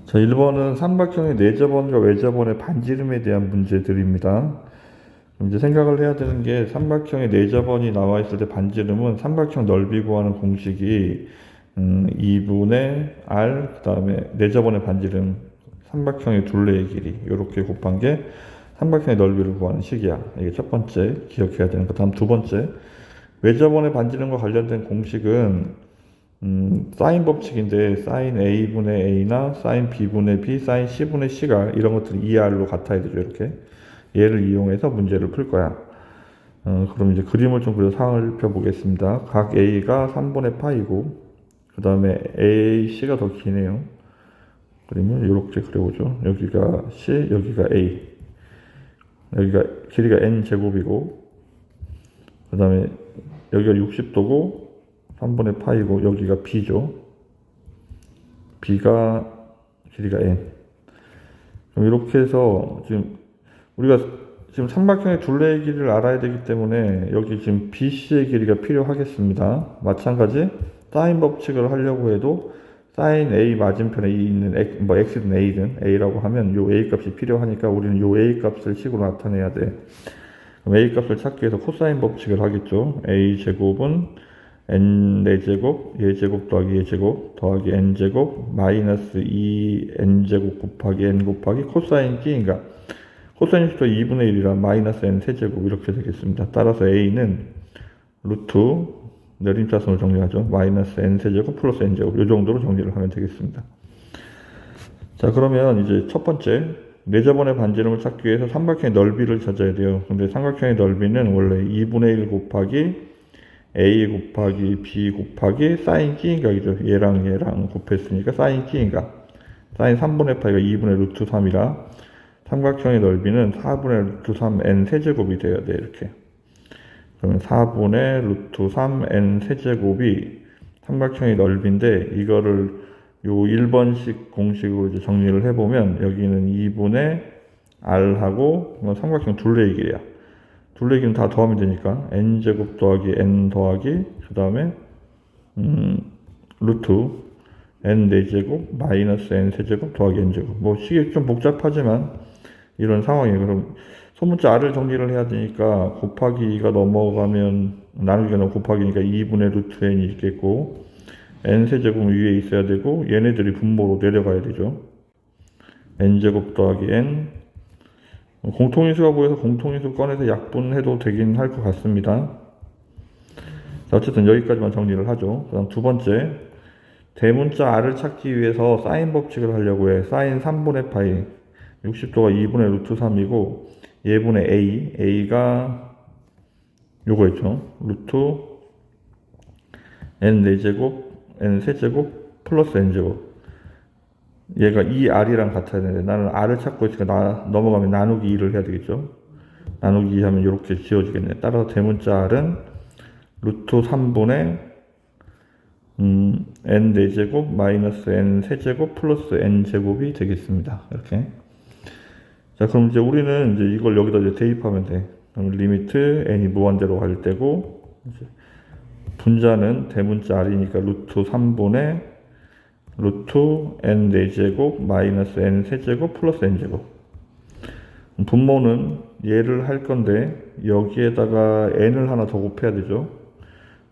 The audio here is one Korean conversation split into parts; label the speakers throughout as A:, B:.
A: 자, 1번은 삼각형의 내접원과 외접원의 반지름에 대한 문제들입니다. 그럼 이제 생각을 해야 되는 게 삼각형의 내접원이 나와 있을 때 반지름은 삼각형 넓이 구하는 공식이 2분의 r 그 다음에 내접원의 반지름 삼각형의 둘레의 길이 이렇게 곱한 게 삼각형의 넓이를 구하는 식이야. 이게 첫 번째 기억해야 되는 거. 다음 두 번째, 외접원의 반지름과 관련된 공식은 사인 법칙인데 사인 a분의 a나 사인 b분의 b, 사인 c분의 c가 이런 것들이 2r로 같아야 되죠. 이렇게 얘를 이용해서 문제를 풀 거야. 그럼 이제 그림을 좀 그려 살펴보겠습니다. 각 a가 3분의 파이고 그 다음에 ac가 더 기네요. 그림을 이렇게 그려보죠. 여기가 c, 여기가 a, 여기가 길이가 n 제곱이고 그 다음에 여기가 60도고 3분의 파이고 여기가 b죠. b가 길이가 n. 그럼 이렇게 해서 지금 우리가 지금 삼각형의 둘레의 길이를 알아야 되기 때문에 여기 지금 BC의 길이가 필요하겠습니다. 마찬가지 사인 법칙을 하려고 해도 사인 A 맞은편에 있는 X든 A든 A라고 하면 요 A 값이 필요하니까 우리는 요 A 값을 식으로 나타내야 돼. 그럼 A 값을 찾기 위해서 코사인 법칙을 하겠죠. A 제곱은 n 4제곱, 얘제곱 더하기 얘제곱 더하기 n제곱 마이너스 2n제곱 곱하기 n 곱하기 코사인 끼인가 코사인 식도 2분의 1이라 마이너스 n 세제곱 이렇게 되겠습니다. 따라서 a는 루트 내림차순으로 정리하죠. 마이너스 n 세제곱 플러스 n제곱 이 정도로 정리를 하면 되겠습니다. 자, 그러면 이제 첫 번째 내접원의 반지름을 찾기 위해서 삼각형의 넓이를 찾아야 돼요. 근데 삼각형의 넓이는 원래 2분의 1 곱하기 a 곱하기 b 곱하기 사인 끼인각이죠. 얘랑 곱했으니까 사인 끼인각. 사인 3분의 파이가 2분의 루트 3이라 삼각형의 넓이는 4분의 루트 3 n 세제곱이 되어야 돼. 이렇게. 그러면 4분의 루트 3 n 세제곱이 삼각형의 넓이인데 이거를 요 1번식 공식으로 이제 정리를 해보면 여기는 2분의 r하고 삼각형 둘레의 길이야. 둘레의 길이는 다 더하면 되니까 n제곱 더하기 n 더하기 그 다음에 루트 n 4제곱 마이너스 n 세제곱 더하기 n제곱. 뭐 식이 좀 복잡하지만 이런 상황이에요. 그럼 소문자 r을 정리를 해야 되니까 곱하기가 넘어가면 나누기가 넘어 곱하기니까 2분의 루트 n이 있겠고 n 세제곱은 위에 있어야 되고 얘네들이 분모로 내려가야 되죠. n제곱 더하기 n 공통인수가 보여서 공통인수 꺼내서 약분해도 되긴 할 것 같습니다. 자, 어쨌든 여기까지만 정리를 하죠. 그 다음 두 번째, 대문자 r을 찾기 위해서 사인 법칙을 하려고 해. 사인 3분의 파이 60도가 2분의 루트 3이고 얘분의 a가 요거 있죠. 루트 n 4제곱 n 세제곱 플러스 n제곱. 얘가 2r이랑 같아야 되는데 나는 r을 찾고 있으니까 넘어가면 나누기 2를 해야 되겠죠. 나누기 2 하면 이렇게 지워지겠네. 따라서 대문자 r은 루트 3분의 n 4제곱 마이너스 n 세제곱 플러스 n 제곱이 되겠습니다. 이렇게. 자, 그럼 이제 우리는 이제 이걸 여기다 이제 대입하면 돼. 그럼 리미트 n이 무한대로 갈 때고 이제 분자는 대문자 r이니까 루트 3분의 루트 n 4제곱 마이너스 n 세제곱 플러스 n제곱. 분모는 얘를 할 건데 여기에다가 n을 하나 더 곱해야 되죠.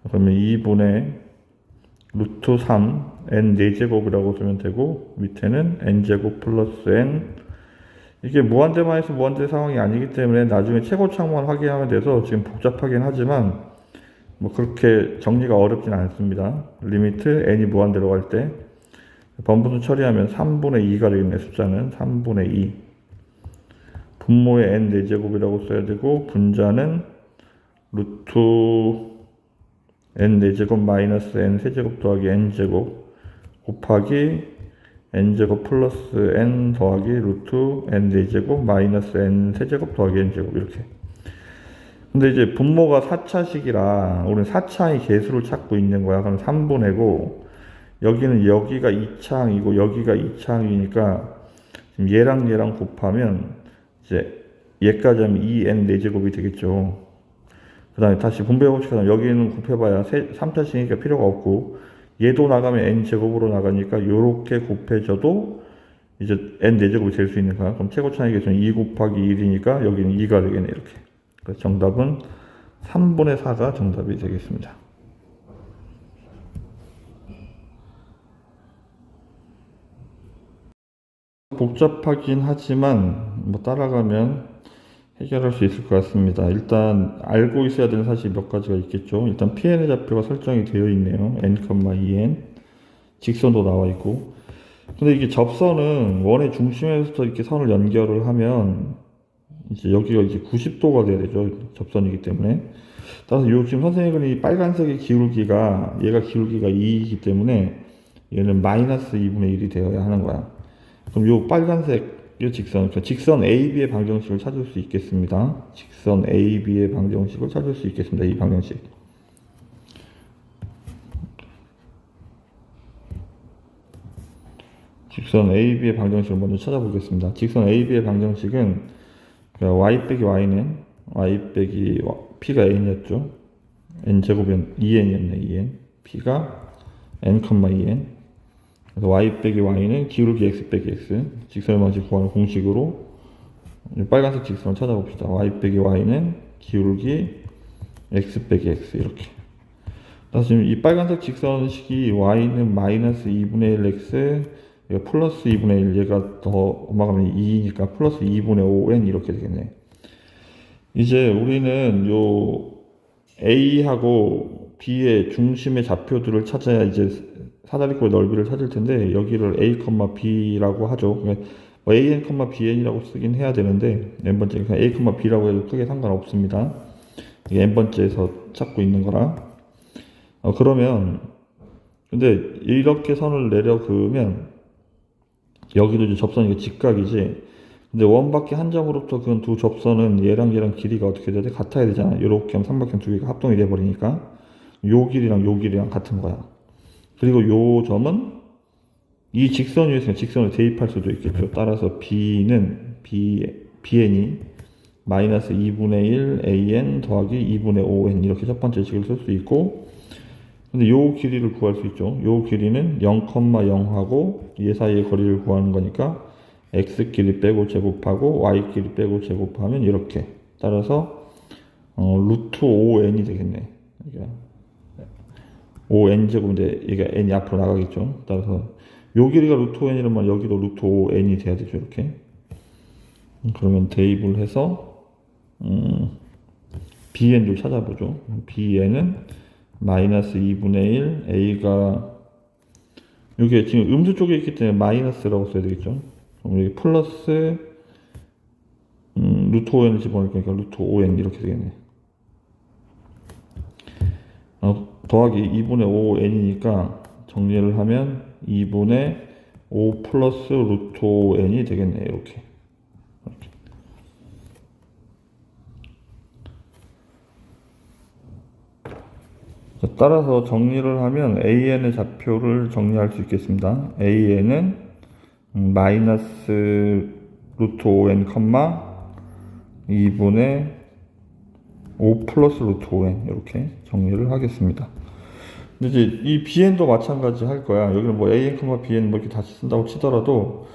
A: 그러면 2분의 루트 3 n 4제곱이라고 쓰면 되고 밑에는 n제곱 플러스 n. 이게 무한대만에서 무한대 상황이 아니기 때문에 나중에 최고창만 확인하면 돼서 지금 복잡하긴 하지만 뭐 그렇게 정리가 어렵진 않습니다. 리미트 n이 무한대로 갈 때 번분수 처리하면 3분의 2가 되겠네. 숫자는 3분의 2. 분모에 n 4제곱이라고 써야 되고 분자는 루트 n 4제곱 마이너스 n 세제곱 더하기 n제곱 곱하기 n제곱 플러스 n 더하기 루트 n 4제곱 마이너스 n 세제곱 더하기 n제곱 이렇게. 근데 이제 분모가 4차식이라 우리는 4차의 개수를 찾고 있는 거야. 그럼 3분의고 여기는 여기가 2차항이고 여기가 2차항이니까 지금 얘랑 곱하면 이제 얘까지 하면 2n 4제곱이 되겠죠. 그 다음에 다시 분배 법칙하면 여기는 곱해봐야 3차식이니까 필요가 없고 얘도 나가면 n제곱으로 나가니까 요렇게 곱해져도 이제 n 4제곱을 잴 수 있는 거야. 그럼 최고차의 개수는 2 곱하기 1이니까 여기는 2가 되겠네, 이렇게. 그래서 정답은 3분의 4가 정답이 되겠습니다. 복잡하긴 하지만 뭐 따라가면 해결할 수 있을 것 같습니다. 일단 알고 있어야 되는 사실이 몇 가지가 있겠죠. 일단 Pn의 좌표가 설정이 되어 있네요. n, 2n 직선도 나와 있고. 근데 이게 접선은 원의 중심에서 이렇게 선을 연결을 하면 이제 여기가 이제 90도가 돼야 되죠. 접선이기 때문에. 따라서 요 지금 선생님이 그린 이 빨간색의 기울기가 얘가 기울기가 2이기 때문에 얘는 마이너스 2분의 1이 되어야 하는 거야. 그럼 요 빨간색 이 직선, 그러니까 직선 AB의 방정식을 찾을 수 있겠습니다. 직선 AB의 방정식을 찾을 수 있겠습니다. 이 방정식. 직선 AB의 방정식을 먼저 찾아보겠습니다. 직선 AB의 방정식은 그러니까 y 빼기 y는 y 빼기 p가 n이었죠. n 제곱은 2n이었네. 2n. p가 n, 2n. 그래서 y 빼기 y는 기울기 x 빼기 x. 직선의 방식 구하는 공식으로 빨간색 직선을 찾아봅시다. y 빼기 y는 기울기 x 빼기 x 이렇게. 그래서 지금 이 빨간색 직선식이 y는 마이너스 2분의 1 x, 얘가 플러스 2분의 1, 얘가 더 엄마가면 2니까 플러스 2분의 5n 이렇게 되겠네. 이제 우리는 요 A하고 B의 중심의 좌표들을 찾아야 이제 사다리꼴의 넓이를 찾을 텐데 여기를 A, B라고 하죠. 그러니까 뭐 AN, BN이라고 쓰긴 해야 되는데 n번째 그냥 A, B라고 해도 크게 상관없습니다. 이게 n번째에서 찾고 있는 거라. 그러면 근데 이렇게 선을 내려 그으면 여기도 이제 접선이 직각이지. 근데 원바퀴 한 점으로부터 그 두 접선은 얘랑 길이가 어떻게 돼야 돼? 같아야 되잖아. 이렇게 하면 삼각형 두 개가 합동이 돼 버리니까 요 길이랑 같은 거야. 그리고 요 점은 이 직선 위에서 직선을 대입할 수도 있겠죠. 따라서 BN이 마이너스 2분의 1 AN 더하기 2분의 5N 이렇게 첫 번째 식을 쓸 수 있고, 근데 요 길이를 구할 수 있죠. 요 길이는 0,0하고 얘 사이의 거리를 구하는 거니까 x 길이 빼고 제곱하고 y 길이 빼고 제곱하면 이렇게. 따라서 루트 5n이 되겠네. 그러니까 5n 제곱인데 이게 n이 앞으로 나가겠죠. 따라서 요 길이가 루트 5n이라면 여기도 루트 5n이 돼야 되죠. 이렇게. 그러면 대입을 해서 bn도 찾아보죠. bn은 마이너스 2분의 1 a가 이게 지금 음수 쪽에 있기 때문에 마이너스라고 써야 되겠죠. 그럼 여기 플러스 루트 5n을 집어넣을 거니까 루트 5n 이렇게 되겠네. 더하기 2분의 5n이니까 정리를 하면 2분의 5 플러스 루트 5n이 되겠네. 이렇게. 자, 따라서 정리를 하면 AN의 좌표를 정리할 수 있겠습니다. AN은 마이너스 루트 5n, 2분의 5 플러스 루트 5n 이렇게 정리를 하겠습니다. 근데 이제 이 BN도 마찬가지 할 거야. 여기는 뭐 AN, BN 뭐 이렇게 다시 쓴다고 치더라도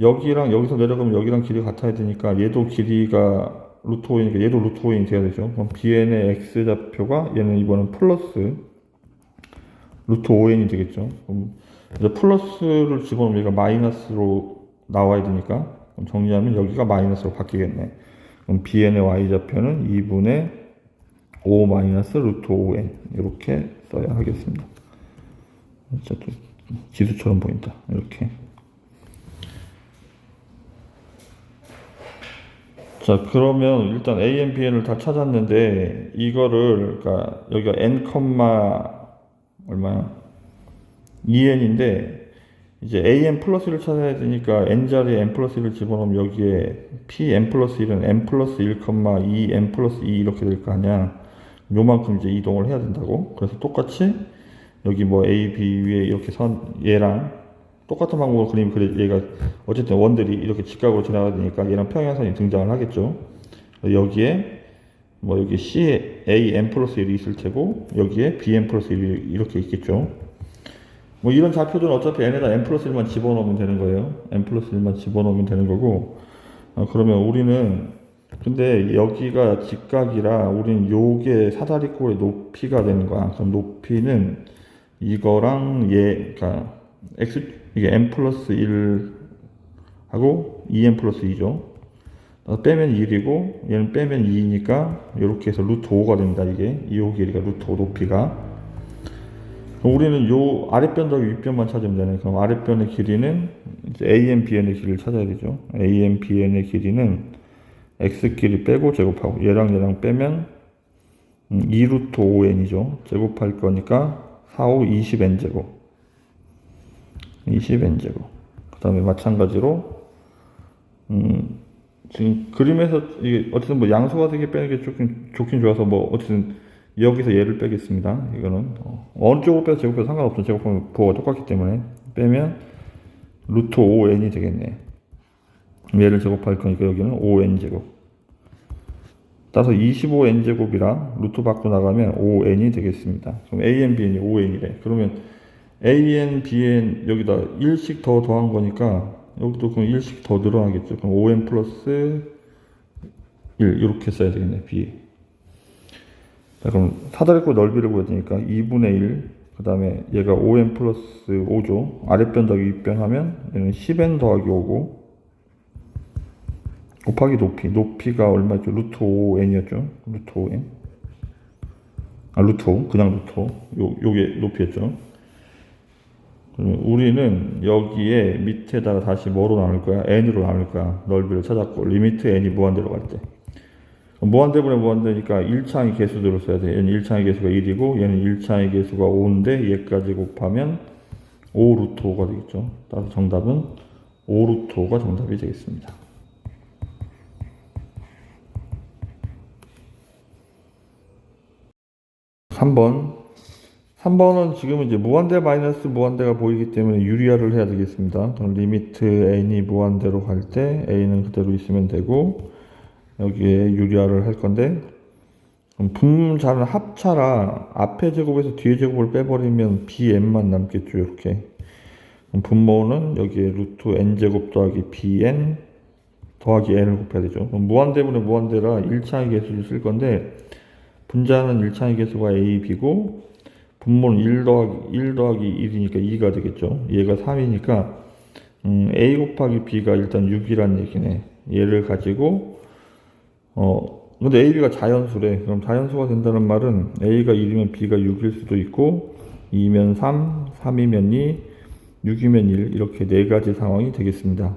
A: 여기랑 여기서 내려가면 여기랑 길이 같아야 되니까 얘도 길이가 루트 5이니까 얘도 루트 5이 돼야 되죠. 그럼 BN의 X 좌표가 얘는 이번엔 플러스 루트 5n이 되겠죠. 그럼 이제 플러스를 집어넣으면 얘가 마이너스로 나와야 되니까 그럼 정리하면 여기가 마이너스로 바뀌겠네. 그럼 BN의 Y 좌표는 2분의 5 마이너스 루트 5n 이렇게 써야 하겠습니다. 진짜 또 지수처럼 보인다. 이렇게. 자, 그러면 일단 AN, BN을 다 찾았는데 이거를 그러니까 여기가 n, 얼마야? 2n인데 이제 AN 플러스 1을 찾아야 되니까 n자리에 n 플러스 1을 집어넣으면 여기에 Pn 플러스 1은 n 플러스 1, 2, n 플러스 2 이렇게 될 거 아니야. 요만큼 이제 이동을 해야 된다고. 그래서 똑같이 여기 뭐 A, B 위에 이렇게 선 얘랑 똑같은 방법으로 그리면 그래 얘가 어쨌든 원들이 이렇게 직각으로 지나가야 되니까 얘랑 평행선이 등장을 하겠죠. 여기에 뭐 여기 C에 A n 플러스 1이 있을 테고 여기에 B n 플러스 1이 이렇게 있겠죠. 뭐 이런 좌표들은 어차피 n에다 n 플러스 1만 집어넣으면 되는 거예요. n 플러스 1만 집어넣으면 되는 거고, 그러면 우리는, 근데 여기가 직각이라 우리는 요게 사다리꼴의 높이가 되는 거야. 그럼 높이는 이거랑 그러니까 이게 n 플러스 1하고 2n 플러스 2죠. 빼면 1이고 얘는 빼면 2니까 이렇게 해서 루트 5가 됩니다. 이게 이 길이가 루트 5 높이가. 우리는 요 아랫변 더하기 윗변만 찾으면 되네. 그럼 아랫변의 길이는 이제 AN, BN의 길이를 찾아야 되죠. AN, BN의 길이는 x 길이 빼고 제곱하고 얘랑 빼면 2 루트 5n이죠. 제곱할 거니까 4, 5, 20n 제곱. 20n 제곱. 그 다음에 마찬가지로 지금 그림에서 이게 어쨌든 뭐 양수가 되게 빼는 게 좋긴 좋아서 뭐 어쨌든 여기서 얘를 빼겠습니다. 이거는 어느 쪽으로 빼도 제곱해도 상관없죠. 제곱하면 부호가 똑같기 때문에 빼면 루트 5n이 되겠네. 얘를 제곱할 거니까 여기는 5n 제곱. 따라서 25n 제곱이라 루트 밖으로 나가면 5n이 되겠습니다. 그럼 an, bn이 5n이래. 그러면 an, bn 여기다 1씩 더 더한 거니까 여기도 그럼 1씩 더 늘어나겠죠. 그럼 5n 플러스 1 이렇게 써야 되겠네. b. 자, 그럼 사다리꼴 넓이를 구해야 되니까 2분의 1, 그 다음에 얘가 5n 플러스 5죠. 아랫변 더하기 윗변 하면 얘는 10n 더하기 5고 곱하기 높이가 얼마였죠? 루트 5n이었죠. 루트 5n. 루트 5. 그냥 루트 5. 요게 높이였죠. 그러면 우리는 여기에 밑에다가 다시 뭐로 나눌 거야? n으로 나눌 거야. 넓이를 찾았고 리미트 n이 무한대로 갈 때. 무한대분의 무한대니까 1차의 개수들을 써야 돼. 얘는 1차의 개수가 1이고 얘는 1차의 개수가 5인데 얘까지 곱하면 5 루트 5가 되겠죠. 따라서 정답은 5 루트 5가 정답이 되겠습니다. 3번은 지금 이제 무한대 마이너스 무한대가 보이기 때문에 유리화를 해야 되겠습니다. 그럼 리미트 n이 무한대로 갈 때 a는 그대로 있으면 되고 여기에 유리화를 할 건데 분자는 합차라 앞에 제곱에서 뒤에 제곱을 빼버리면 bn만 남겠죠. 이렇게 분모는 여기에 루트 n제곱 더하기 bn 더하기 n을 곱해야 되죠. 그럼 무한대분의 무한대라 1차의 개수를 쓸 건데 분자는 1차의 개수가 a, b고 분모는 1 더하기 1이니까 2가 되겠죠. 얘가 3이니까 a 곱하기 b가 일단 6이란 얘기네. 얘를 가지고 근데 a, b가 자연수래. 그럼 자연수가 된다는 말은 a가 1이면 b가 6일 수도 있고 2면 3, 3이면 2, 6이면 1 이렇게 네 가지 상황이 되겠습니다.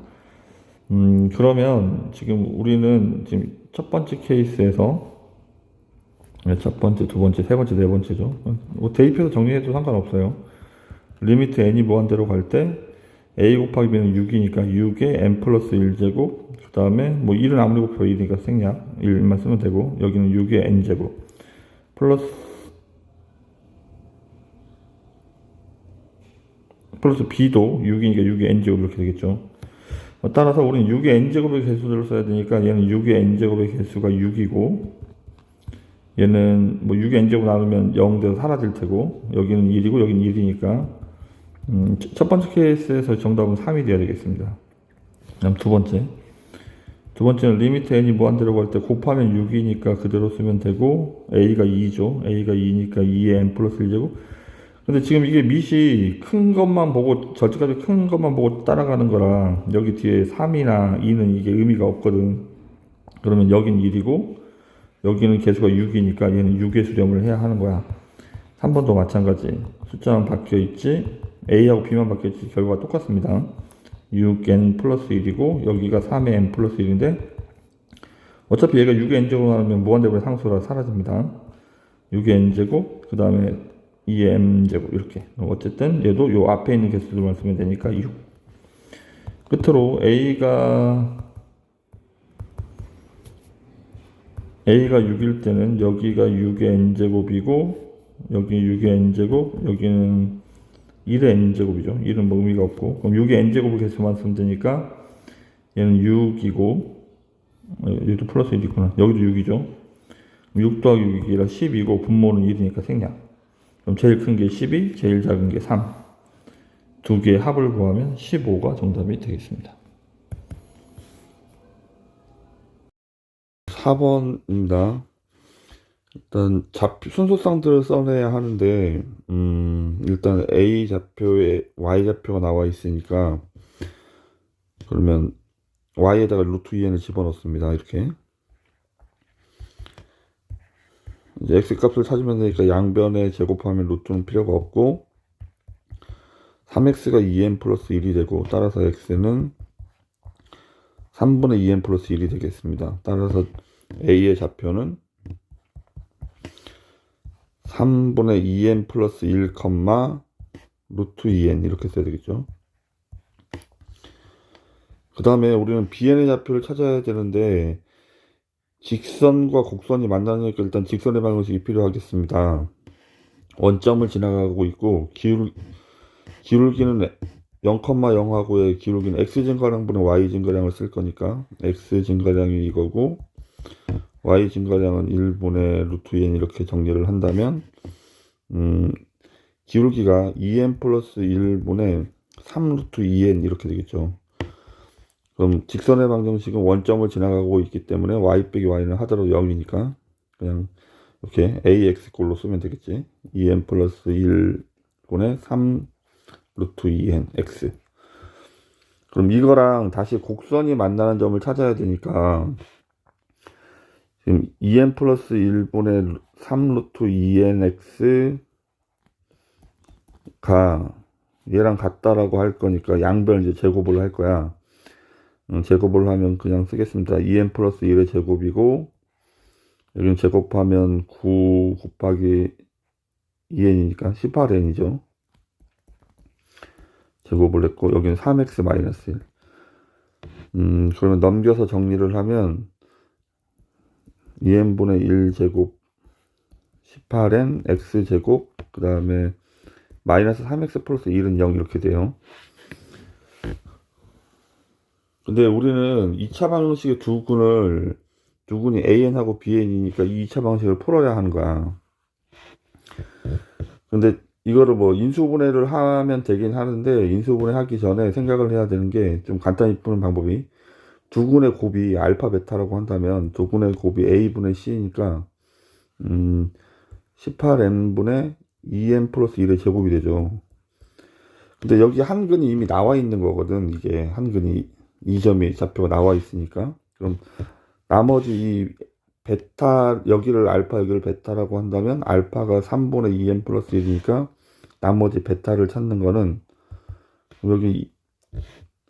A: 그러면 지금 우리는 지금 첫 번째 케이스에서 첫 번째, 두 번째, 세 번째, 네 번째죠. 대입해서 정리해도 상관없어요. 리미트 n이 무한대로 갈 때 a 곱하기 b는 6이니까 6에 n 플러스 1제곱 그 다음에 뭐 1은 아무리 곱해도 1이니까 생략 1만 쓰면 되고 여기는 6에 n제곱 플러스 b도 6이니까 6에 n제곱 이렇게 되겠죠. 따라서 우리는 6의 n제곱의 개수들을 써야 되니까 얘는 6의 n제곱의 개수가 6이고 얘는 뭐 6의 n제곱 나누면 0 돼서 사라질 테고 여기는 1이고 여기는 1이니까 첫 번째 케이스에서 정답은 3이 되어야 되겠습니다. 그다음 두 번째는 리미트 n이 무한대로 갈 때 곱하면 6이니까 그대로 쓰면 되고 a가 2죠. a가 2니까 2의 n 플러스 1제곱. 근데 지금 이게 밑이 큰 것만 보고 저쪽까지 큰 것만 보고 따라가는 거라 여기 뒤에 3이나 2는 이게 의미가 없거든. 그러면 여긴 1이고 여기는 개수가 6이니까 얘는 6의 수렴을 해야 하는 거야. 3번도 마찬가지. 숫자만 바뀌어 있지 a하고 b만 바뀌어 있지 결과가 똑같습니다. 6n 플러스 1이고 여기가 3의 n 플러스 1인데 어차피 얘가 6의 n제곱 나누면 무한대분의 상수라 사라집니다. 6의 n제곱 그 다음에 2의 m제곱 이렇게 어쨌든 얘도 요 앞에 있는 개수들만 쓰면 되니까 6. 끝으로 a가 6일 때는 여기가 6의 n제곱이고 여기 6의 n제곱 여기는 1의 n제곱이죠. 1은 뭐 의미가 없고 그럼 6의 n제곱의 개수만 쓰면 되니까 얘는 6이고 얘도 플러스 1이구나. 여기도 6이죠. 6 더하기 6이라 10이고 분모는 1이니까 생략. 그럼 제일 큰 게 12, 제일 작은 게 3. 두 개의 합을 구하면 15가 정답이 되겠습니다. 4번입니다. 일단 순서상들을 써내야 하는데 일단 A 좌표에 Y 좌표가 나와 있으니까 그러면 Y에다가 루트 2n을 집어넣습니다. 이렇게 이제 X 값을 찾으면 되니까 양변에 제곱하면 루트는 필요가 없고 3x가 2n 플러스 1이 되고 따라서 x는 3분의 2n 플러스 1이 되겠습니다. 따라서 A의 좌표는 3분의 2n 플러스 1, 루트 2n 이렇게 써야 되겠죠. 그 다음에 우리는 bn의 좌표를 찾아야 되는데 직선과 곡선이 만나니까 일단 직선의 방정식이 필요하겠습니다. 원점을 지나가고 있고 기울기는 0,0하고의 기울기는 x 증가량분의 y 증가량을 쓸 거니까 x 증가량이 이거고 y 증가량은 1분의 루트 2n 이렇게 정리를 한다면 기울기가 2n 플러스 1분의 3 루트 2n 이렇게 되겠죠. 그럼 직선의 방정식은 원점을 지나가고 있기 때문에 y 빼기 y는 하더라도 0이니까 그냥 이렇게 ax 꼴로 쓰면 되겠지. 2n 플러스 1분의 3 루트 2n x. 그럼 이거랑 다시 곡선이 만나는 점을 찾아야 되니까 지금 2n 플러스 1분의 3 루트 2n x가 얘랑 같다라고 할 거니까 양변 이제 제곱을 할 거야. 제곱을 하면 그냥 쓰겠습니다. 2n 플러스 1의 제곱이고 여기는 제곱하면 9 곱하기 2n이니까 18n이죠. 제곱을 했고 여기는 3x 마이너스 1. 그러면 넘겨서 정리를 하면 2n분의 1제곱 18n x제곱 그 다음에 마이너스 3x 플러스 1은 0 이렇게 돼요. 근데 우리는 2차 방정식의 두 군이 an하고 bn이니까 이 2차 방정식을 풀어야 하는 거야. 근데 이거를 뭐 인수분해를 하면 되긴 하는데 인수분해 하기 전에 생각을 해야 되는 게 좀 간단히 푸는 방법이 두 군의 곱이 알파 베타라고 한다면 두 군의 곱이 a분의 c니까 18n분의 2n 플러스 1의 제곱이 되죠. 근데 여기 한 근이 이미 나와 있는 거거든. 이게 한 근이 이 점이 좌표가 나와 있으니까 그럼 나머지 이 베타 여기를 알파 여기를 베타라고 한다면 알파가 3분의 2n 플러스 1이니까 나머지 베타를 찾는 거는 여기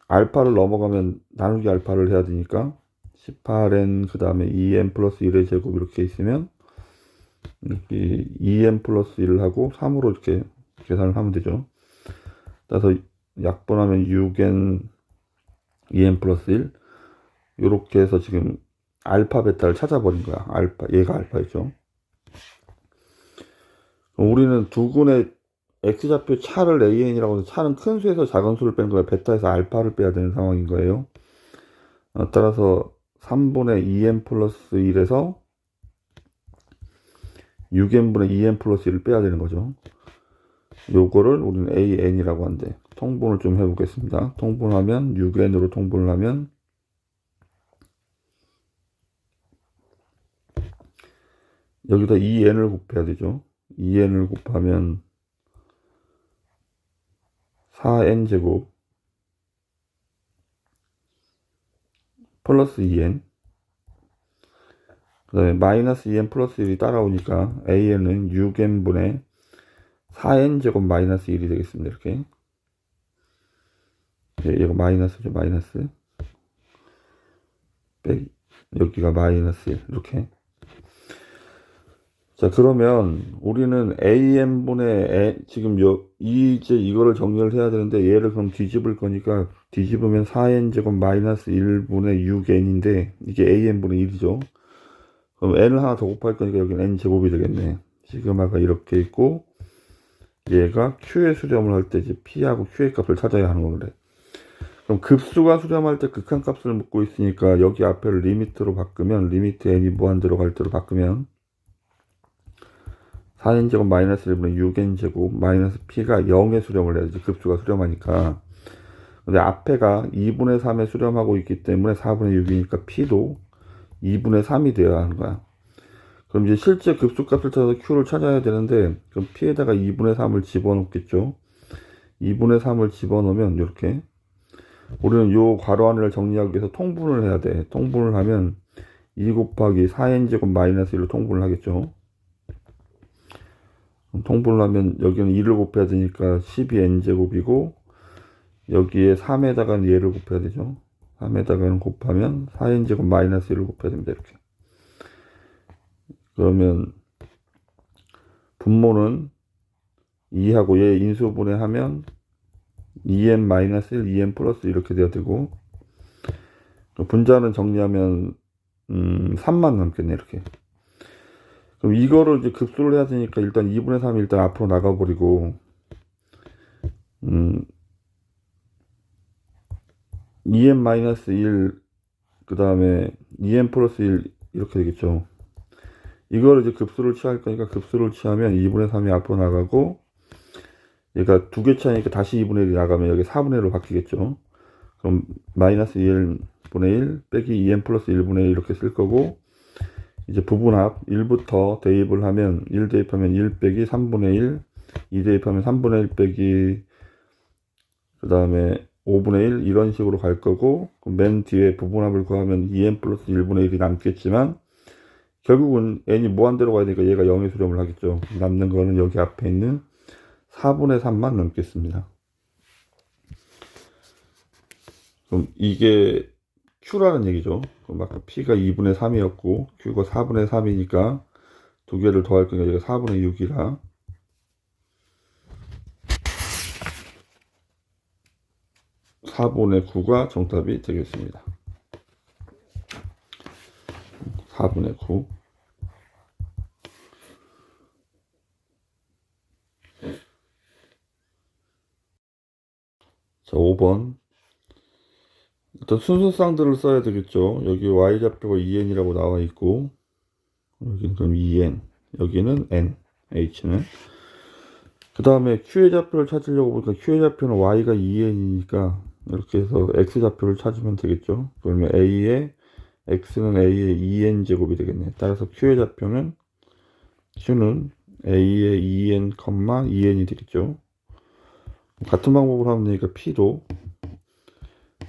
A: 알파를 넘어가면 나누기 알파를 해야 되니까 18n 그 다음에 2n 플러스 1의 제곱 이렇게 있으면 이렇게 2n 플러스 1을 하고 3으로 이렇게 계산을 하면 되죠. 따라서 약분하면 6n 2n 플러스 1 이렇게 해서 지금 알파 베타를 찾아버린 거야. 알파 얘가 알파였죠. 우리는 두 군의 x좌표 차를 an이라고 해서 차는 큰 수에서 작은 수를 빼는 거야. 베타에서 알파를 빼야 되는 상황인 거예요. 따라서 3분의 2n 플러스 1에서 6n분의 2n 플러스 1을 빼야 되는 거죠. 요거를 우리는 an이라고 한대. 통분을 좀 해보겠습니다. 통분하면 6n으로 통분을 하면 여기다 2n을 곱해야 되죠. 2n을 곱하면 4n 제곱 플러스 2n 그 다음에 마이너스 2n 플러스 1이 따라오니까 an은 6n분의 4n 제곱 마이너스 1이 되겠습니다. 이렇게 얘가 마이너스죠. 마이너스 여기가 마이너스 1 이렇게. 자 그러면 우리는 an분의 지금 이제 이거를 정리를 해야 되는데 얘를 그럼 뒤집을 거니까 뒤집으면 4n 제곱 마이너스 1분의 6n인데 이게 an분의 1이죠. 그럼 n을 하나 더 곱할 거니까 여기는 n 제곱이 되겠네. 시그마가 이렇게 있고 얘가 q의 수렴을 할 때 이제 p하고 q의 값을 찾아야 하는 거래. 그럼 급수가 수렴할 때 극한값을 묻고 있으니까 여기 앞에를 리미트로 바꾸면 리미트 n이 무한대로 갈 때로 바꾸면 4n제곱 마이너스 1분의 6n제곱 마이너스 p가 0에 수렴을 해야지. 급수가 수렴하니까. 근데 앞에가 2분의 3에 수렴하고 있기 때문에 4분의 6이니까 p도 2분의 3이 되어야 하는 거야. 그럼 이제 실제 급수값을 찾아서 q를 찾아야 되는데, 그럼 p에다가 2분의 3을 집어넣겠죠. 2분의 3을 집어넣으면 이렇게, 우리는 요 괄호 안을 정리하기 위해서 통분을 해야 돼. 통분을 하면 2 곱하기 4n제곱 마이너스 1로 통분을 하겠죠. 통분을 하면 여기는 2를 곱해야 되니까 12n제곱이고, 여기에 3에다가는 얘를 곱해야 되죠. 3에다가는 곱하면 4n제곱 마이너스 1을 곱해야 됩니다. 이렇게. 그러면 분모는 2하고 얘 인수분해하면 2n 마이너스 1, 2n 플러스 이렇게 돼야 되고, 분자는 정리하면 3만 남겠네. 이렇게. 그럼 이거를 이제 급수를 해야 되니까 일단 2분의 3이 일단 앞으로 나가버리고, 2n 마이너스 1, 그 다음에 2n 플러스 1 이렇게 되겠죠. 이거를 이제 급수를 취할 거니까 급수를 취하면 2분의 3이 앞으로 나가고, 얘가 두 개 차이니까 다시 2분의 1이 나가면 여기 4분의 1로 바뀌겠죠. 그럼 마이너스 2n분의 1 빼기 2n 플러스 1분의 1 이렇게 쓸 거고, 이제 부분합 1부터 대입을 하면 1 대입하면 1 빼기 3분의 1, 2 대입하면 3분의 1 빼기 그 다음에 5분의 1 이런 식으로 갈 거고, 맨 뒤에 부분합을 구하면 2n 플러스 1분의 1이 남겠지만 결국은 n이 무한대로 가야 되니까 얘가 0에 수렴을 하겠죠. 남는 거는 여기 앞에 있는 4분의 3만 남겠습니다. 그럼 이게 q라는 얘기죠. 그럼 아까 p가 2분의 3이었고 q가 4분의 3이니까 두 개를 더할 거니까 얘가 4분의 6이라 4분의 9가 정답이 되겠습니다. 4분의 9. 자, 5번. 일단 순서쌍들을 써야 되겠죠. 여기 y좌표가 2n이라고 나와 있고, 여기는 그럼 2n, 여기는 n, h는. 그 다음에 q의 좌표를 찾으려고 보니까 q의 좌표는 y가 2n이니까 이렇게 해서 x좌표를 찾으면 되겠죠. 그러면 x는 a의 2n 제곱이 되겠네. 따라서 q의 좌표는 q는 a의 2n, 2n이 되겠죠. 같은 방법으로 하면 되니까 p도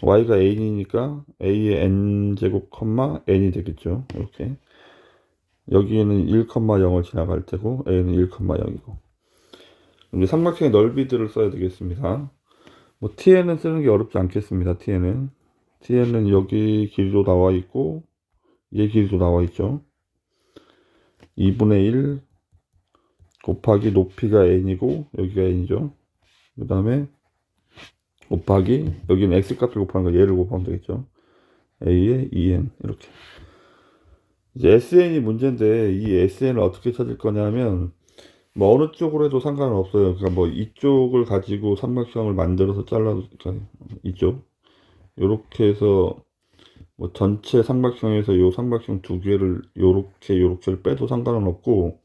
A: y가 n이니까 a의 n제곱, n이 되겠죠. 이렇게. 여기에는 1,0을 지나갈 테고 a는 1,0이고. 이제 삼각형의 넓이들을 써야 되겠습니다. 뭐 tn은 쓰는 게 어렵지 않겠습니다. tn은 여기 길이도 나와 있고 얘 길이도 나와 있죠. 2분의 1 곱하기 높이가 n이고 여기가 n이죠. 그 다음에 곱하기 여기는 x값을 곱하는 거 얘를 곱하면 되겠죠. a의 2n 이렇게. 이제 sn이 문제인데 이 sn을 어떻게 찾을 거냐면 뭐 어느 쪽으로 해도 상관은 없어요. 그러니까 뭐 이쪽을 가지고 삼각형을 만들어서 잘라도, 그러니까 이쪽 요렇게 해서 뭐 전체 삼각형에서 요 삼각형 두 개를 요렇게를 빼도 상관은 없고,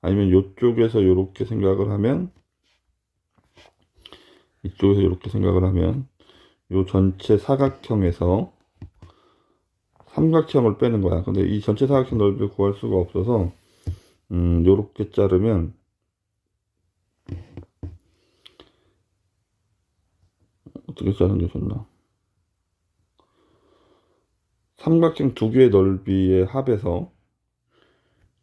A: 아니면 요쪽에서 요렇게 생각을 하면, 이쪽에서 요렇게 생각을 하면 요 전체 사각형에서 삼각형을 빼는 거야. 근데 이 전체 사각형 넓이를 구할 수가 없어서 요렇게 자르면 어떻게 자르는 게 좋나? 삼각형 두 개의 넓이의 합에서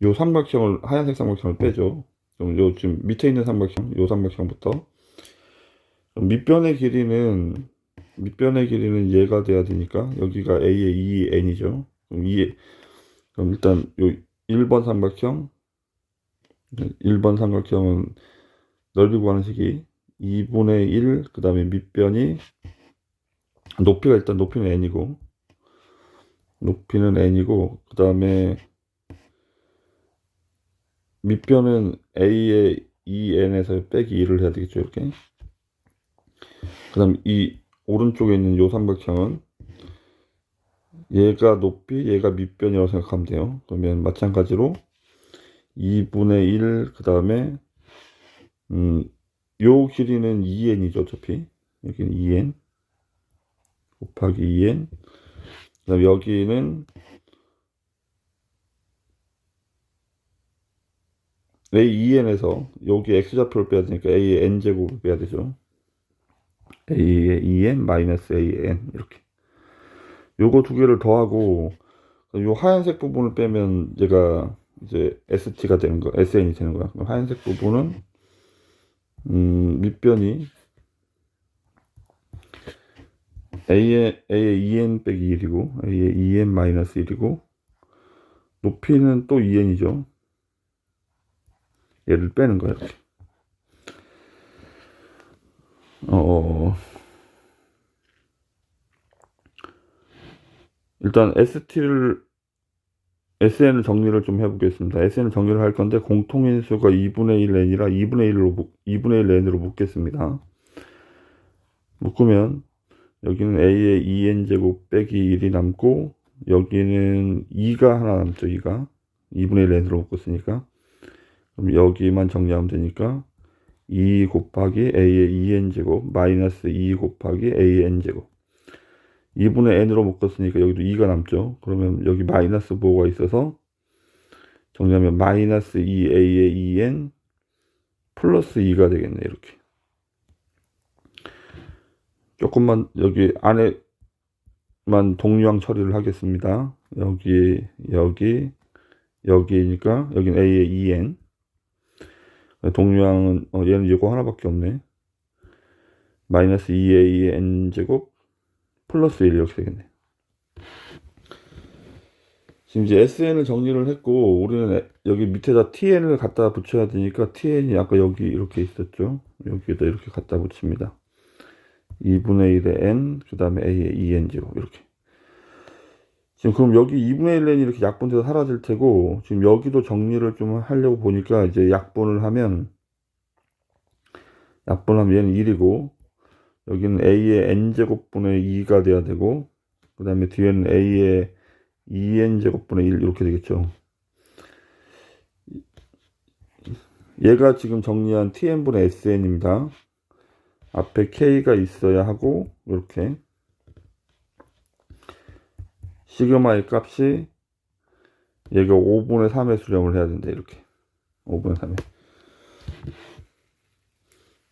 A: 요 삼각형을, 하얀색 삼각형을 빼죠. 그럼 요 지금 밑에 있는 삼각형, 요 삼각형부터 밑변의 길이는 얘가 돼야 되니까 여기가 a의 2n이죠. 그럼 일단 요 1번 삼각형은 넓이 구하는 식이 2분의 1, 그 다음에 밑변이 높이는 n이고 그 다음에 밑변은 a의 2n에서 빼기 1을 해야 되겠죠. 이렇게. 그 다음 이 오른쪽에 있는 요 삼각형은 얘가 높이, 얘가 밑변이라고 생각하면 돼요. 그러면 마찬가지로 2분의 1, 그 다음에 요 길이는 2n이죠 어차피. 여기는 2n 곱하기 2n, 그 다음에 여기는 a2n에서 여기 x좌표를 빼야 되니까 a의 n제곱을 빼야 되죠. a의 2n 마이너스 an, 이렇게 요거 두 개를 더하고 요 하얀색 부분을 빼면 얘가 이제 st가 되는 거, sn이 되는 거야. 그럼 하얀색 부분은 밑변이 a의 2n 빼기 1이고 a의 2n 마이너스 1이고 높이는 또 2n이죠. 얘를 빼는 거야 이렇게. 일단 SN을 정리를 좀 해보겠습니다. SN을 정리를 할 건데 공통인수가 2분의 1 n이라 2분의 1 n으로 묶겠습니다. 묶으면 여기는 a의 2n제곱 빼기 1이 남고 여기는 2가 하나 남죠. 2분의 1 n으로 묶었으니까 그럼 여기만 정리하면 되니까 2 곱하기 a의 2n제곱 마이너스 2 곱하기 a의 n제곱 2분의 n으로 묶었으니까 여기도 2가 남죠. 그러면 여기 마이너스 부호가 있어서 정리하면 마이너스 2a의 2n 플러스 2가 되겠네. 이렇게 조금만 여기 안에만 동류항 처리를 하겠습니다. 여기니까 여기는 a의 2n, 동류항은 얘는 이거 하나밖에 없네. 마이너스 2a의 n제곱 플러스 1 이렇게 되겠네. 지금 이제 SN을 정리를 했고 우리는 여기 밑에다 TN을 갖다 붙여야 되니까 TN이 아까 여기 이렇게 있었죠. 여기에다 이렇게 갖다 붙입니다. 2분의 1의 n 그 다음에 a의 2n제곱 이렇게. 지금 그럼 여기 2분의 1n이 이렇게 약분돼서 사라질 테고 지금 여기도 정리를 좀 하려고 보니까 이제 약분을 하면 얘는 1이고 여기는 a의 n제곱분의 2가 돼야 되고 그 다음에 뒤에는 a의 2n제곱분의 1 이렇게 되겠죠. 얘가 지금 정리한 tn분의 sn입니다. 앞에 k가 있어야 하고 이렇게 시그마의 값이 얘가 5분의 3에 수렴을 해야 된다. 이렇게 5분의 3에.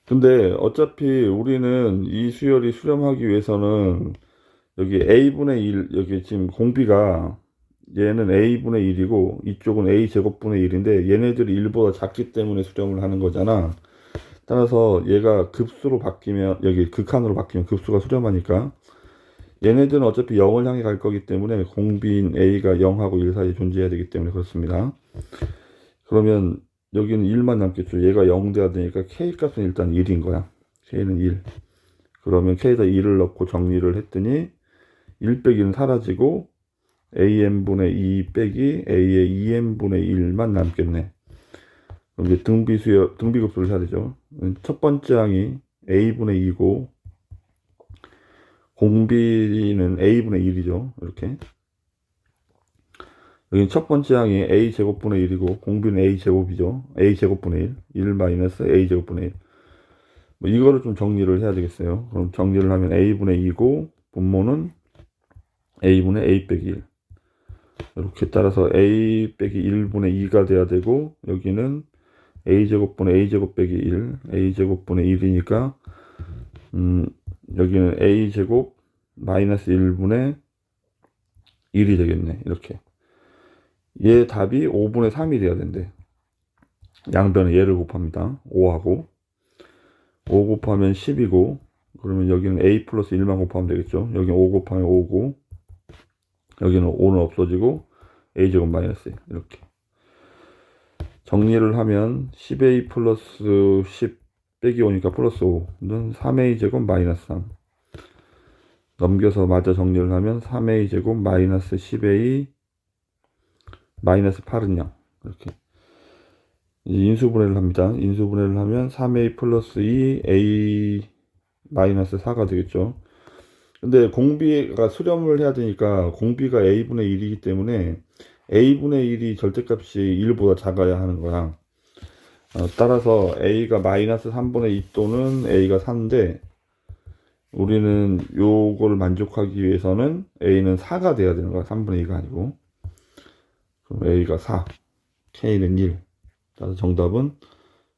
A: 근데 어차피 우리는 이 수열이 수렴하기 위해서는 여기 a분의 1, 여기 지금 공비가 얘는 a분의 1이고 이쪽은 a제곱분의 1인데 얘네들이 1보다 작기 때문에 수렴을 하는 거잖아. 따라서 얘가 급수로 바뀌면 여기 극한으로 바뀌면 급수가 수렴하니까 얘네들은 어차피 0을 향해 갈 거기 때문에 공비인 a가 0하고 1 사이에 존재해야 되기 때문에 그렇습니다. 그러면 여기는 1만 남겠죠. 얘가 0 돼야 되니까 k 값은 일단 1인 거야. k는 1. 그러면 k에다 1을 넣고 정리를 했더니 1 빼기 1은 사라지고 an분의 2 빼기 a의 2n분의 1만 남겠네. 그럼 이제 등비급수를 해야 되죠. 첫 번째 항이 a분의 2고 공비는 a분의 1이죠. 이렇게. 여기 첫 번째 항이 a제곱분의 1이고 공비는 a제곱이죠. a제곱분의 1 마이너스 a제곱분의 1. 뭐 이거를 좀 정리를 해야 되겠어요. 그럼 정리를 하면 a분의 2고 분모는 a분의 a 빼기 1. 이렇게 따라서 a 빼기 1분의 2가 돼야 되고 여기는 a제곱분의 a제곱 빼기 1, a제곱분의 1이니까 여기는 a제곱 마이너스 1분의 1이 되겠네. 이렇게. 얘 답이 5분의 3이 돼야 된대. 양변에 얘를 곱합니다. 5하고 5 곱하면 10이고 그러면 여기는 a 플러스 1만 곱하면 되겠죠. 여기는 5 곱하면 5고 여기는 5는 없어지고 a제곱 마이너스 1 이렇게. 정리를 하면 10a 플러스 10 빼기 5니까 플러스 5는 3a 제곱 마이너스 3. 넘겨서 마저 정리를 하면 3a 제곱 마이너스 10a 마이너스 8은 0. 이렇게. 인수분해를 합니다. 인수분해를 하면 3a 플러스 2 a 마이너스 4가 되겠죠. 근데 공비가 수렴을 해야 되니까 공비가 a분의 1이기 때문에 a분의 1이 절대값이 1보다 작아야 하는 거야. 따라서 a가 마이너스 3분의 2 또는 a가 4인데 우리는 요거를 만족하기 위해서는 a는 4가 돼야 되는 거야. 3분의 2가 아니고. 그럼 a가 4, k는 1. 따라서 정답은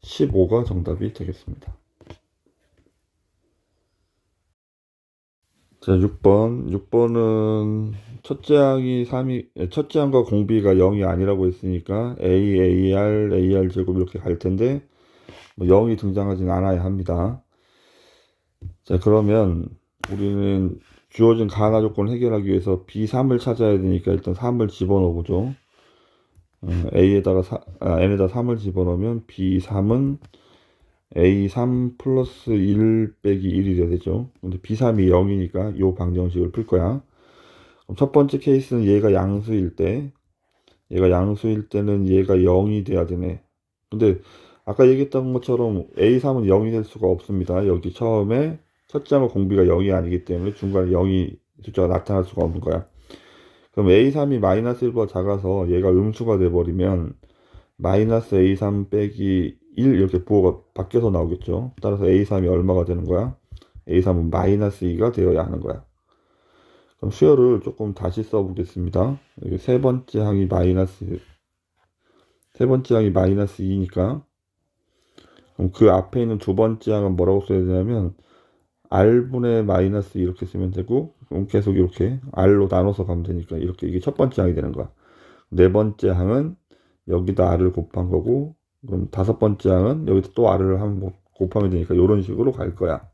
A: 15가 정답이 되겠습니다. 자, 6번. 6번은 첫째 항과 공비가 0이 아니라고 했으니까 a, ar, ar 제곱 이렇게 갈 텐데 뭐 0이 등장하진 않아야 합니다. 자, 그러면 우리는 주어진 가나 조건을 해결하기 위해서 b3을 찾아야 되니까 일단 3을 집어넣어 보죠. a에다가 n에다 3을 집어넣으면 b3은 a3 플러스 1 빼기 1이 돼야 되죠. 근데 b3이 0이니까 이 방정식을 풀 거야. 그럼 첫 번째 케이스는 얘가 양수일 때는 얘가 0이 돼야 되네. 근데 아까 얘기했던 것처럼 a3은 0이 될 수가 없습니다. 여기 처음에 첫째 항과 공비가 0이 아니기 때문에 중간에 0이 숫자가 나타날 수가 없는 거야. 그럼 a3이 마이너스 1보다 작아서 얘가 음수가 돼버리면 마이너스 a3 빼기 1 이렇게 부호가 바뀌어서 나오겠죠. 따라서 a3이 얼마가 되는 거야? a3은 마이너스 2가 되어야 하는 거야. 그럼 수열을 조금 다시 써보겠습니다. 여기 세 번째 항이 마이너스 2니까 그럼 그 앞에 있는 두 번째 항은 뭐라고 써야 되냐면 r분의 마이너스 이렇게 쓰면 되고 그럼 계속 이렇게 r로 나눠서 가면 되니까 이렇게 이게 첫 번째 항이 되는 거야. 네 번째 항은 여기다 r을 곱한 거고 그럼 다섯 번째 항은 여기다 또 r을 한번 곱하면 되니까 이런 식으로 갈 거야.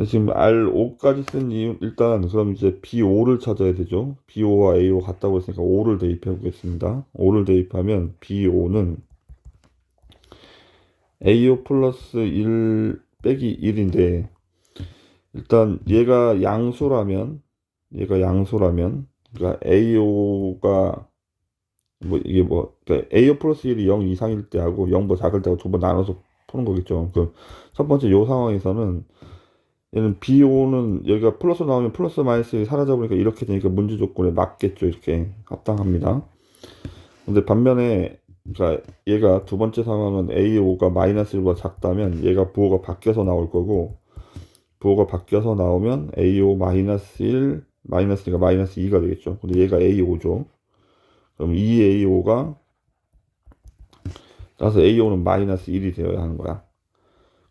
A: 지금 R5까지 쓴 이유, 일단, 그럼 이제 B5를 찾아야 되죠. B5와 A5 같다고 했으니까 5를 대입해 보겠습니다. 5를 대입하면 B5는 A5 플러스 1 빼기 1인데, 일단 얘가 양수라면, 그러니까 A5가, 그러니까 A5 플러스 1이 0 이상일 때 하고 0보다 작을 때하고 두 번 나눠서 푸는 거겠죠. 그 첫 번째 요 상황에서는 얘는 B5는 여기가 플러스 나오면 플러스 마이너스 사라져 버리니까 이렇게 되니까 문제 조건에 맞겠죠. 이렇게 합당합니다. 근데 반면에 그러니까 얘가 두 번째 상황은 A5가 마이너스 1보다 작다면 얘가 부호가 바뀌어서 나올 거고 부호가 바뀌어서 나오면 A5 마이너스 1 마이너스니까 마이너스 2가 되겠죠. 근데 얘가 A5죠. 그럼 2A5가 따라서 A5는 마이너스 1이 되어야 하는 거야.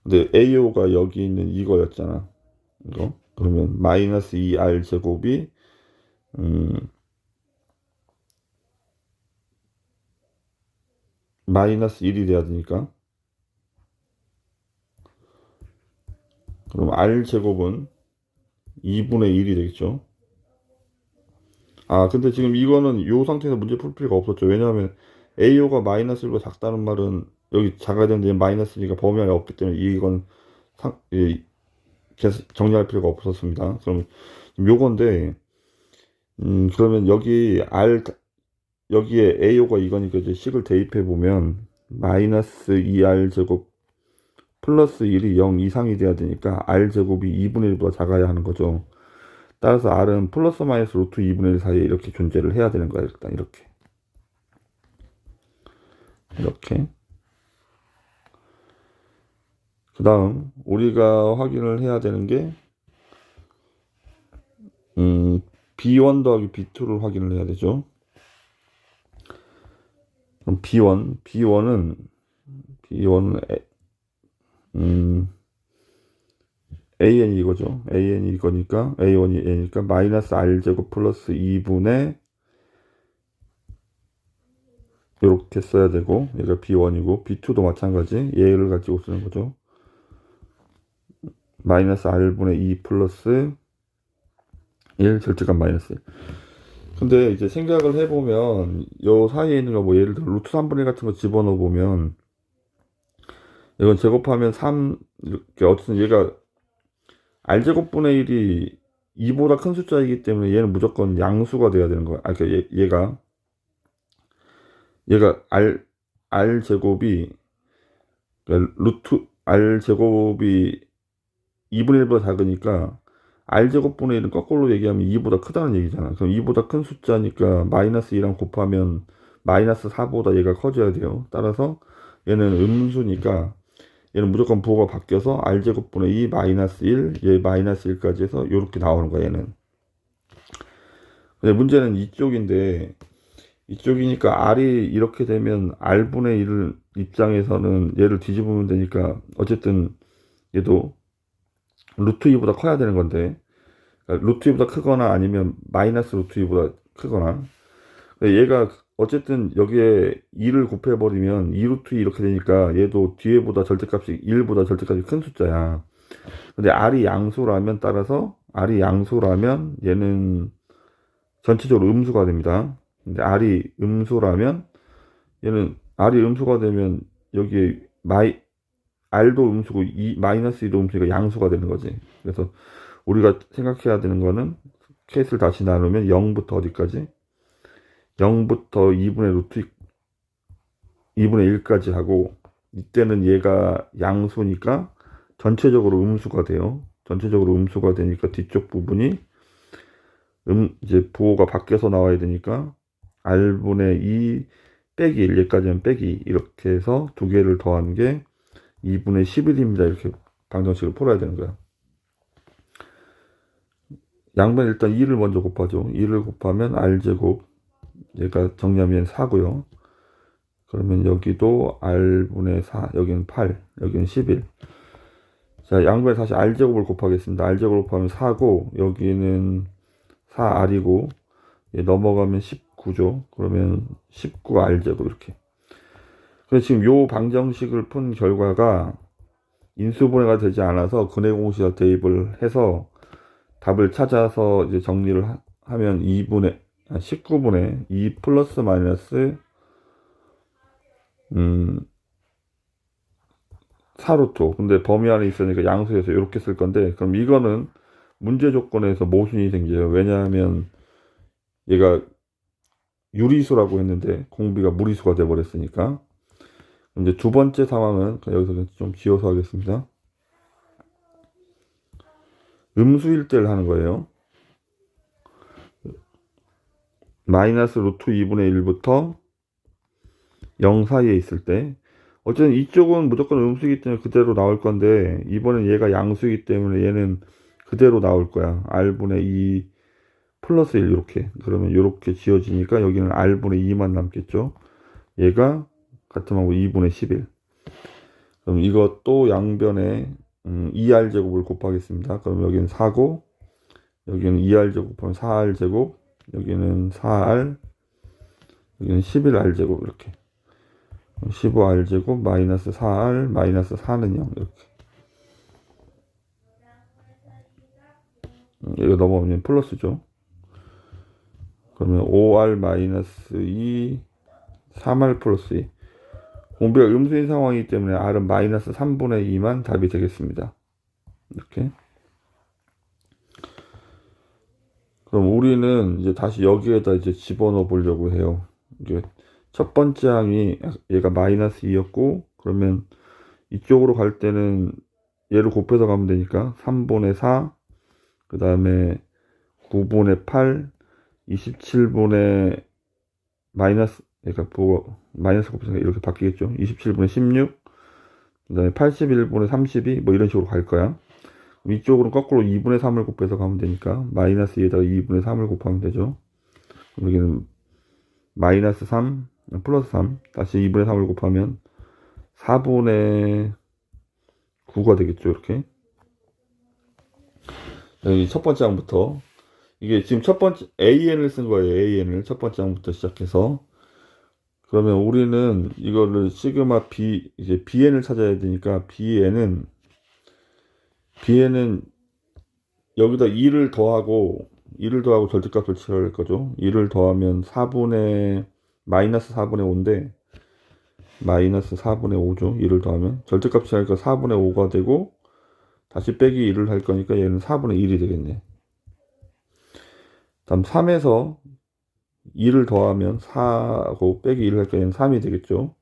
A: 근데 A5가 여기 있는 이거였잖아. 이거 그러면 마이너스 2r 제곱이 마이너스 1이 돼야 되니까 그럼 r 제곱은 2분의 1이 되겠죠. 근데 지금 이거는 요 상태에서 문제 풀 필요가 없었죠. 왜냐하면 AO가 마이너스 1보다 작다는 말은 여기 작아야 되는데 마이너스 2가 범위 안에 없기 때문에 이건 정리할 필요가 없었습니다. 그럼 요건데 그러면 여기에 AO가 이거니까 이제 식을 대입해 보면 마이너스 2r 제곱 플러스 1이 0 이상이 돼야 되니까 r 제곱이 2분의 1보다 작아야 하는 거죠. 따라서 r은 플러스 마이너스 루트 2분의 1 사이에 이렇게 존재를 해야 되는 거야. 일단 이렇게 그 다음 우리가 확인을 해야 되는 게 B1 더하기 B2를 확인을 해야 되죠. 그럼 B1은 AN이 이거죠. AN이 이거니까 A1이 A니까 마이너스 R제곱 플러스 2분의 이렇게 써야 되고 얘가 B1이고 B2도 마찬가지 얘를 가지고 쓰는 거죠. 마이너스 R분의 2 플러스 1 절대값 마이너스 1. 근데 이제 생각을 해보면 요 사이에 있는 거 뭐 예를 들어 루트 3분의 1 같은 거 집어넣어 보면 이건 제곱하면 3 이렇게 어쨌든 얘가 R제곱분의 1이 2보다 큰 숫자이기 때문에 얘는 무조건 양수가 돼야 되는 거야. 그러니까 얘가 R제곱이 그러니까 루트 R제곱이 2분의 1보다 작으니까 r제곱분의 1은 거꾸로 얘기하면 2보다 크다는 얘기잖아. 그럼 2보다 큰 숫자니까 마이너스 2랑 곱하면 마이너스 4보다 얘가 커져야 돼요. 따라서 얘는 음수니까 얘는 무조건 부호가 바뀌어서 r제곱분의 2 마이너스 1, 얘 마이너스 1까지 해서 이렇게 나오는 거야, 얘는. 근데 문제는 이쪽인데, 이쪽이니까 r이 이렇게 되면 r분의 1 입장에서는 얘를 뒤집으면 되니까 어쨌든 얘도 루트 2보다 커야 되는 건데, 그러니까 루트 2보다 크거나 아니면 마이너스 루트 2보다 크거나. 근데 얘가 어쨌든 여기에 2를 곱해버리면 2 루트 2 이렇게 되니까 얘도 뒤에보다 절대값이 1보다 절대값이 큰 숫자야. 근데 r이 양수라면 따라서 r이 양수라면 얘는 전체적으로 음수가 됩니다. 근데 r이 음수라면 얘는 r이 음수가 되면 여기에 r도 음수고 마이너스 2도 음수니까 양수가 되는 거지. 그래서 우리가 생각해야 되는 거는 케이스를 다시 나누면 0부터 어디까지? 0부터 2분의 1까지 하고, 이때는 얘가 양수니까 전체적으로 음수가 돼요. 전체적으로 음수가 되니까 뒤쪽 부분이 이제 부호가 바뀌어서 나와야 되니까 r분의 2 빼기 1, 얘까지는 빼기, 이렇게 해서 두 개를 더한 게 2분의 11입니다. 이렇게 방정식을 풀어야 되는 거야. 양변 일단 2를 먼저 곱하죠. 2를 곱하면 r제곱, 얘가 정리하면 4고요. 그러면 여기도 r분의 4, 여기는 8, 여기는 11. 자, 양변에 다시 r제곱을 곱하겠습니다. r제곱을 곱하면 4고, 여기는 4r이고, 넘어가면 19죠. 그러면 19r제곱 이렇게. 그래서 지금 요 방정식을 푼 결과가 인수분해가 되지 않아서 근해공식과 대입을 해서 답을 찾아서 이제 정리를 하면 19분의 2 플러스 마이너스 4루트. 근데 범위 안에 있으니까 양수에서 이렇게 쓸 건데, 그럼 이거는 문제 조건에서 모순이 생겨요. 왜냐하면 얘가 유리수라고 했는데 공비가 무리수가 돼버렸으니까. 이제 두 번째 상황은 여기서 좀 지워서 하겠습니다. 음수일 때를 하는 거예요. 마이너스 루트 2분의 1부터 0 사이에 있을 때, 어쨌든 이쪽은 무조건 음수이기 때문에 그대로 나올 건데, 이번엔 얘가 양수이기 때문에 얘는 그대로 나올 거야. r분의 2 플러스 1 이렇게. 그러면 이렇게 지어지니까 여기는 r분의 2만 남겠죠. 얘가 같은 방법 2분의 11. 그럼 이것도 양변에 2r제곱을 곱하겠습니다. 그럼 여기는 4고, 여기는 2r제곱 곱하면 4r제곱, 여기는 4r, 여기는 11r제곱 이렇게. 15r제곱 마이너스 4r 마이너스 4는 0 이렇게. 이거 넘어오면 플러스죠. 그러면 5r 마이너스 2 3r 플러스 2. 공비가 음수인 상황이기 때문에 r은 마이너스 3분의 2만 답이 되겠습니다. 이렇게. 그럼 우리는 이제 다시 여기에다 이제 집어넣어 보려고 해요. 이게 첫 번째 항이 얘가 마이너스 2였고, 그러면 이쪽으로 갈 때는 얘를 곱해서 가면 되니까 3분의 4, 그 다음에 9분의 8, 27분의 마이너스, 그러니까 마이너스 곱해서 이렇게 바뀌겠죠. 27분의 16, 그 다음에 81분의 32, 뭐 이런 식으로 갈 거야. 이쪽으로 거꾸로 2분의 3을 곱해서 가면 되니까 마이너스 2에다가 2분의 3을 곱하면 되죠. 여기는 마이너스 3, 플러스 3, 다시 2분의 3을 곱하면 4분의 9가 되겠죠. 이렇게. 여기 첫 번째 항부터, 이게 지금 첫 번째 AN을 쓴 거예요. AN을 첫 번째 항부터 시작해서. 그러면 우리는 이거를 시그마 B, 이제 BN을 찾아야 되니까 BN은 여기다 2를 더하고 절대값을 취할 거죠. 2를 더하면 마이너스 4분의 5인데, 마이너스 4분의 5죠. 2를 더하면 절대값 취하니까 4분의 5가 되고, 다시 빼기 1을 할 거니까 얘는 4분의 1이 되겠네. 다음 3에서 2를 더하면 4하고 빼기 1을 할 거니까 얘는 3이 되겠죠.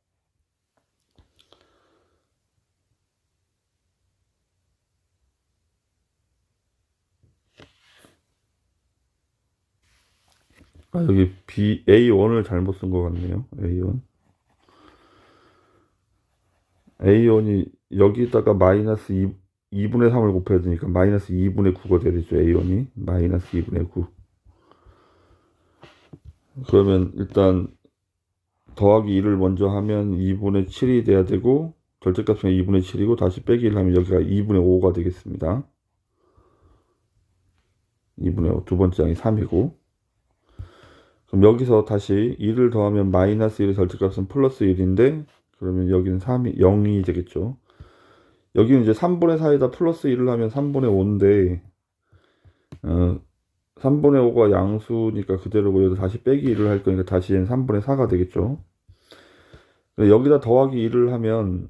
A: 아, 여기 A1을 잘못 쓴 것 같네요. A1. A1이 여기다가 마이너스 2분의 3을 곱해야 되니까 마이너스 2분의 9가 돼야 되죠. A1이 마이너스 2분의 9. 그러면 일단 더하기 1을 먼저 하면 2분의 7이 돼야 되고, 절대값은 2분의 7이고, 다시 빼기 1 하면 여기가 2분의 5가 되겠습니다. 2분의 5, 두 번째 항이 3이고, 그럼 여기서 다시 1을 더하면 마이너스 1의 절대값은 플러스 1인데, 그러면 여기는 3이 0이 되겠죠. 여기는 이제 3분의 4에다 플러스 1을 하면 3분의 5인데, 3분의 5가 양수니까 그대로고, 여기서 다시 빼기 1을 할 거니까 다시 얘는 3분의 4가 되겠죠. 여기다 더하기 1을 하면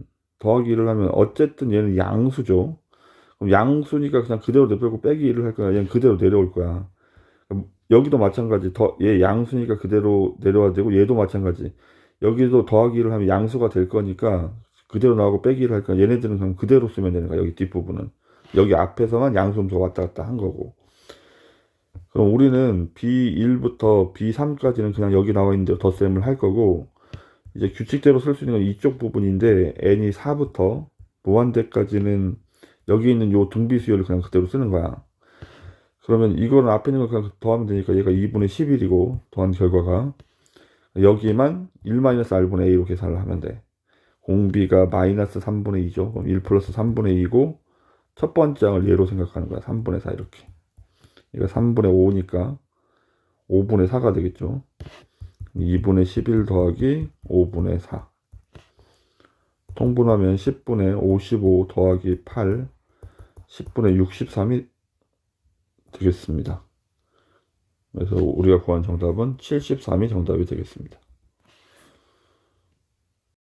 A: 어쨌든 얘는 양수죠. 그럼 양수니까 그냥 그대로 내빼고 빼기 1을 할 거야. 얘는 그대로 내려올 거야. 그럼 여기도 마찬가지. 얘 양수니까 그대로 내려와야 되고, 얘도 마찬가지. 여기도 더하기 1을 하면 양수가 될 거니까 그대로 나오고 빼기 1을 할 거야. 얘네들은 그냥 그대로 쓰면 되는 거야. 여기 뒷부분은. 여기 앞에서만 양수음수가 왔다 갔다 한 거고. 그럼 우리는 B1부터 B3까지는 그냥 여기 나와 있는 대로 덧셈을 할 거고, 이제 규칙대로 쓸 수 있는 건 이쪽 부분인데, n이 4부터 무한대까지는 여기 있는 요 등비수열을 그냥 그대로 쓰는 거야. 그러면 이거는 앞에 있는 걸 그냥 더하면 되니까 얘가 2분의 11이고, 더한 결과가 여기만 1-r분의 a로 계산을 하면 돼. 공비가 마이너스 3분의 2죠. 그럼 1 플러스 3분의 2고, 첫 번째 항을 얘로 생각하는 거야. 3분의 4 이렇게. 이거 3분의 5니까 5분의 4가 되겠죠. 2분의 11 더하기 5분의 4. 통분하면 10분의 55 더하기 8, 10분의 63이 되겠습니다. 그래서 우리가 구한 정답은 73이 정답이 되겠습니다.